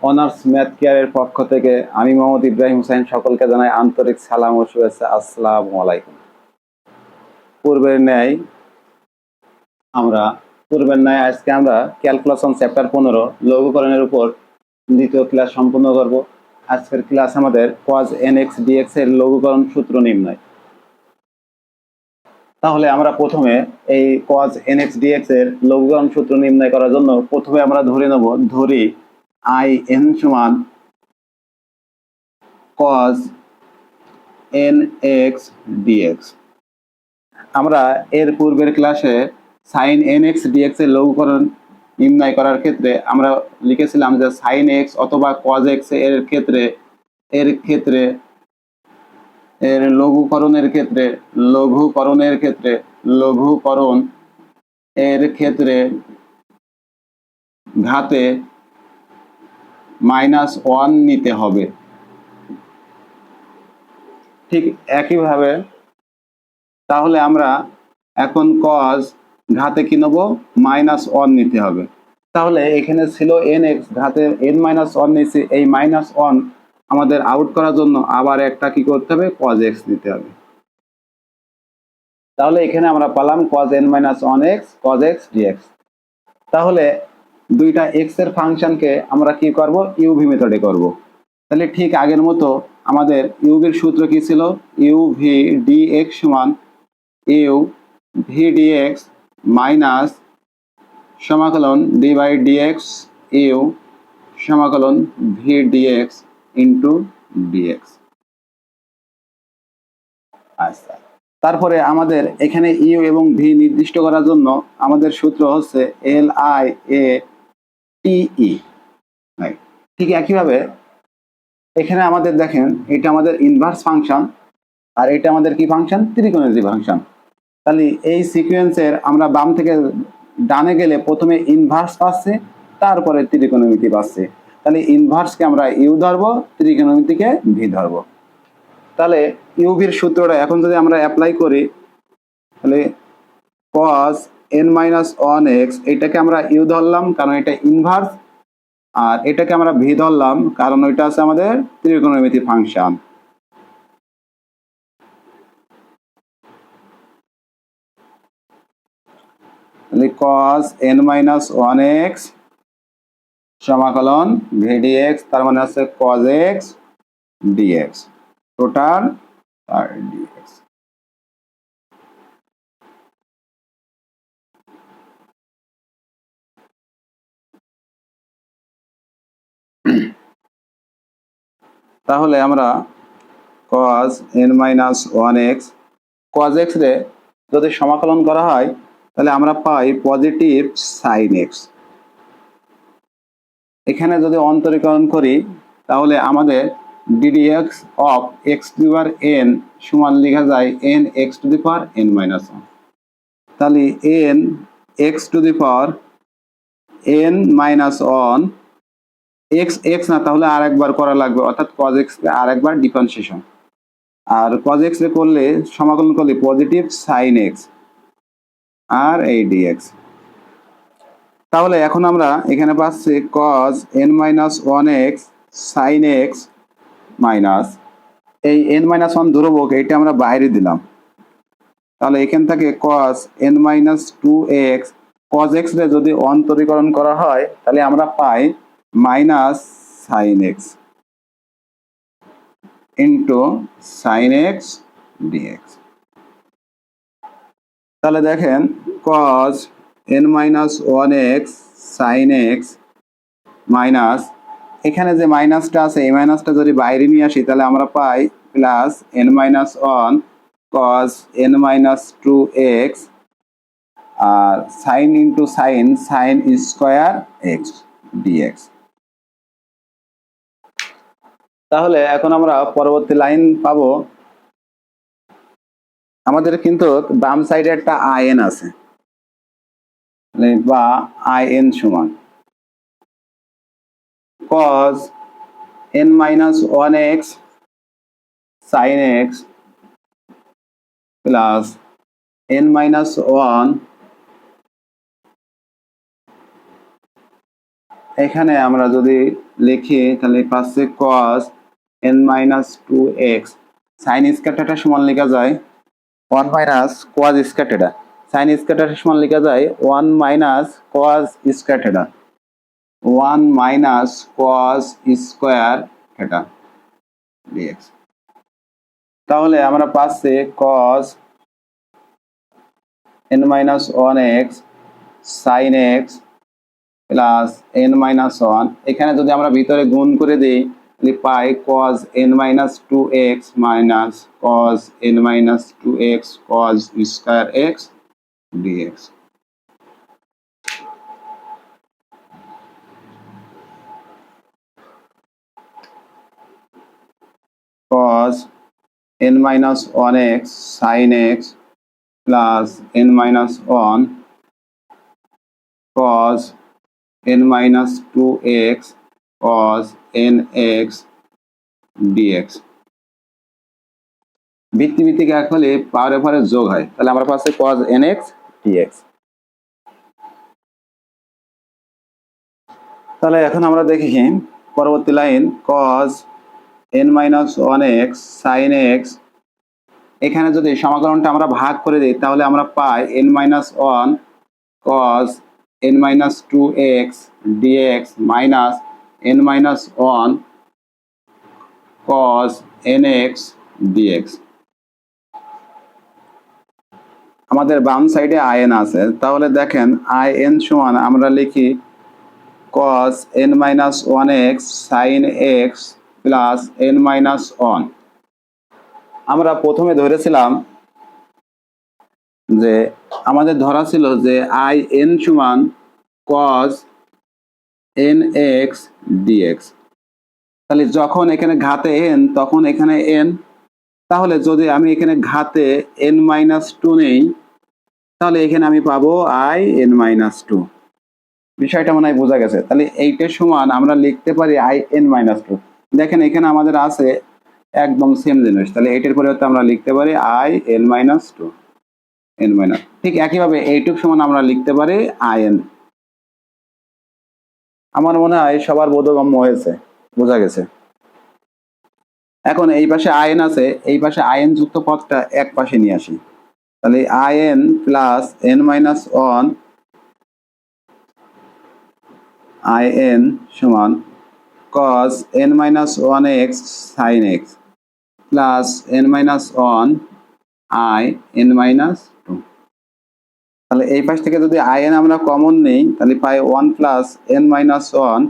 Honours math কেয়ারের পক্ষ থেকে আমি মোহাম্মদ ইব্রাহিম হোসেন সকলকে জানাই আন্তরিক সালাম ও শুভেচ্ছা। আসসালামু আলাইকুম। পূর্বের ন্যায় আজকে আমরা ক্যালকুলেশন চ্যাপ্টার 15 লঘুকরণের উপর দ্বিতীয় ক্লাস সম্পূর্ণ করব। আজকের ক্লাস আমাদের cos nx dx এর লঘুকরণ সূত্র নির্ণয়। তাহলে আমরা প্রথমে এই cos nx dx এর লঘুকরণ সূত্র নির্ণয় করার জন্য প্রথমে আমরা ধরি in সমান cos nx dx। আমরা এর পূর্বের ক্লাসে sin nx dx এর লঘুকরণ নির্ণয় করার ক্ষেত্রে আমরা লিখেছিলাম যে sin x অথবা cos x এর লঘুকরণের ক্ষেত্রে ঘাতে -1 নিতে হবে। ঠিক একইভাবে তাহলে আমরা এখন cos ঘাতে কি নেব, -1 নিতে হবে। তাহলে এখানে ছিল nx, ঘাতে n-1 নিয়েছি। এই -1 আমাদের আউট করার জন্য আবার একটা কি করতে হবে, cos x নিতে হবে। তাহলে এখানে আমরা পেলাম cos n-1x cos x dx। তাহলে দুইটা x এর ফাংশনকে আমরা কি করব, uv মেথডে করব। তাহলে ঠিক আগের মতো আমাদের uv এর সূত্র কি ছিল, uv dx সমান u v dx মাইনাস সমাকলন d বাই dx u সমাকলন v dx ইন্টু dx। আচ্ছা, তারপরে আমাদের এখানে ইউ এবং ভি নির্দিষ্ট করার জন্য আমাদের সূত্র হচ্ছে এল আই এ টি ই। ঠিক একইভাবে এখানে আমাদের দেখেন, এটা আমাদের ইনভার্স ফাংশন আর এটা আমাদের কি ফাংশন, ত্রিকোণমিতি ফাংশন। তাহলে এই সিকোয়েন্সের আমরা বাম থেকে ডানে গেলে প্রথমে ইনভার্স পাচ্ছে, তারপরে ত্রিকোণমিতি পাচ্ছে। তাহলে ইনভার্সকে আমরা ইউ ধরবো, ত্রিকোণমিতিকে ভি ধরবো। তাহলে ইউভির সূত্রটা এখন যদি আমরা অ্যাপ্লাই করি, তাহলে cos n-1x এটাকে আমরা ইউ ধরলাম কারণ এটা ইনভার্স, আর এটাকে আমরা ভি ধরলাম কারণ ওইটা আছে আমাদের ত্রিকোণমিতি ফাংশন। তাহলে cos n-1x সমাকলন v dx, তার মানে আছে cos x dx টোটাল আর dx। তাহলে আমরা cos n-1x cos x রে যদি সমাকলন করা হয় তাহলে আমরা পাই পজিটিভ sin x। এখানে যদি অন্তরীকরণ করি তাহলে আমাদের ddx of x to the power n সমান লেখা যায় n x to the power n-1। তাহলে n x to the power n-1 x x না, তাহলে আরেকবার করা লাগবে, অর্থাৎ cos x কে আরেকবার ডিফারেন্সিয়েশন। আর cos x রে করলে সমাকলন করলে পজিটিভ sin x আর এই dx। তাহলে এখন আমরা এখানে পাচ্ছি cos n-1x sin x minus এই n-1 ধ্রুবক, এটা আমরা বাইরে দিলাম। তাহলে এখান থেকে cos n-2x cos x রে যদি অন্তরীকরণ করা হয় তাহলে আমরা পাই minus sin x into sin x dx। তাহলে দেখেন cos n-1x sin x minus এখানে যে মাইনাসটা আছে এই মাইনাসটা যদি বাইরে নিয়ে আসি তাহলে আমরা পাই প্লাস n-1 cos n-2x আর sin into sin sin square x dx। তাহলে এখন আমরা পরবর্তী লাইন পাবো, আমাদের কিন্তু বাম সাইডে একটা in আছে বা in সমান cos n-1x sin x plus n-1 এখানে আমরা যদি লিখি তাহলে পাচ্ছে cos n minus 2x sin square theta সমান লেখা যায় 1 minus cos square theta sin square theta সমান লেখা যায় 1 minus cos square theta 1 minus cos square theta dx। তাহলে আমরা পাচ্ছি cos n minus 1x sin x plus n minus 1 এখানে যদি আমরা ভিতরে গুণ করে দিই তাহলে পাই cos n minus 2x minus cos n minus 2x cos square x dx। cos n minus 1x sin x plus n minus 1 cos n minus 2x cos nx dx। ভিত্তি ভিত্তিক এক হলে পাওয়ারের পরে যোগ হয়, তাহলে আমরা পাচ্ছি cos nx dx। তাহলে এখন আমরা দেখি পরবর্তী line cos n minus 1x sin x এখানে যদি সমাকলনটা আমরা ভাগ করে দিই তাহলে আমরা পাই n minus 1 cos n minus 2x dx minus n minus 1 cos nx dx। আমাদের বাম সাইডে in আছে, তাহলে দেখেন in সমান আমরা লিখি cos n minus 1x sin x plus n minus 1। আমরা প্রথমে ধরেছিলাম যে আমাদের ধরা ছিল যে in সমান cos nx dx। তাহলে যখন এখানে ঘাতে n তখন এখানে n, তাহলে যদি আমি এখানে ঘাতে n minus 2 নেই তাহলে এখানে আমি পাবো in minus 2। বিষয়টা মনে হয় বোঝা গেছে। তাহলে এইটার সমান আমরা লিখতে পারি in minus 2। দেখেন এখানে আমাদের আছে একদম সেম জিনিস, তাহলে এইটার পরিবর্তে আমরা লিখতে পারি in minus 2 n minus। ঠিক একইভাবে এইটুক সমান আমরা লিখতে পারি in। আমার মনে হয় সবার বোধগম্য হয়েছে, বোঝা গেছে। এখন এই পাশে in আছে, এই পাশে in যুক্ত পদটা এক পাশে নিয়ে আসি, তাহলে in plus n minus 1 in সমান cos n minus 1x sin x plus n minus 1 in minus 2। তাহলে এই পাশ থেকে যদি in আমরা কমন নেই তাহলে পাই 1 plus n minus 1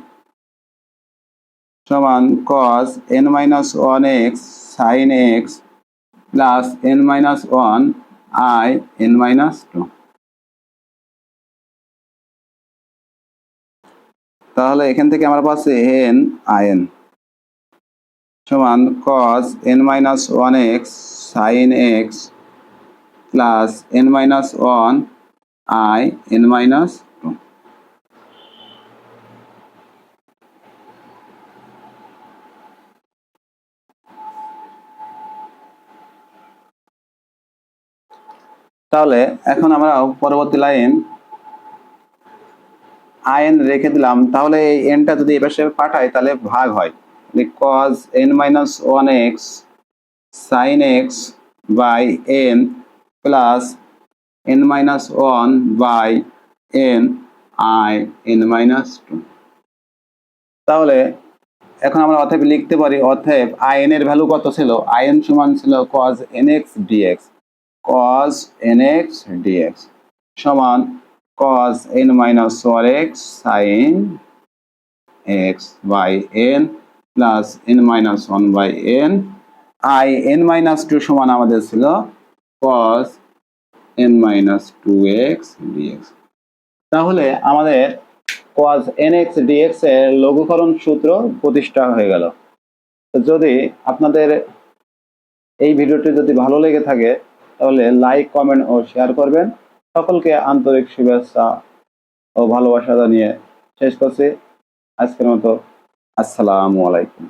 সমান cos n minus 1x sin x plus n minus 1 in minus 2। তাহলে এখান থেকে আমরা পাচ্ছি in সমান cos n minus 1x sin x plus n minus 1 in minus 2। তাহলে এখন আমরা পরবর্তী লাইন in রেখে দিলাম, তাহলে এই nটা যদি এই পাশে পাঠাই তাহলে ভাগ হয়, cos n minus 1x sin x by n plus n minus 1 by n in minus 2। তাহলে এখন আমরা অতএব লিখতে পারি, অতএব in এর ভ্যালু কত ছিল? in সমান ছিল cos nx dx, cos nx dx সমান cos n minus 4x sin x by n plus n minus 1 by n in minus 2 সমান আমাদের ছিল cos n minus 2x dx। তাহলে আমাদের cos nx dx এর লঘুকরণ সূত্র প্রতিষ্ঠা হয়ে গেল। যদি আপনাদের এই ভিডিওটি যদি ভালো লেগে থাকে তাহলে লাইক, কমেন্ট ও শেয়ার করবেন। সকলকে আন্তরিক শুভেচ্ছা ও ভালোবাসা জানিয়ে শেষ করছি আজকের মতো। আসসালামু আলাইকুম।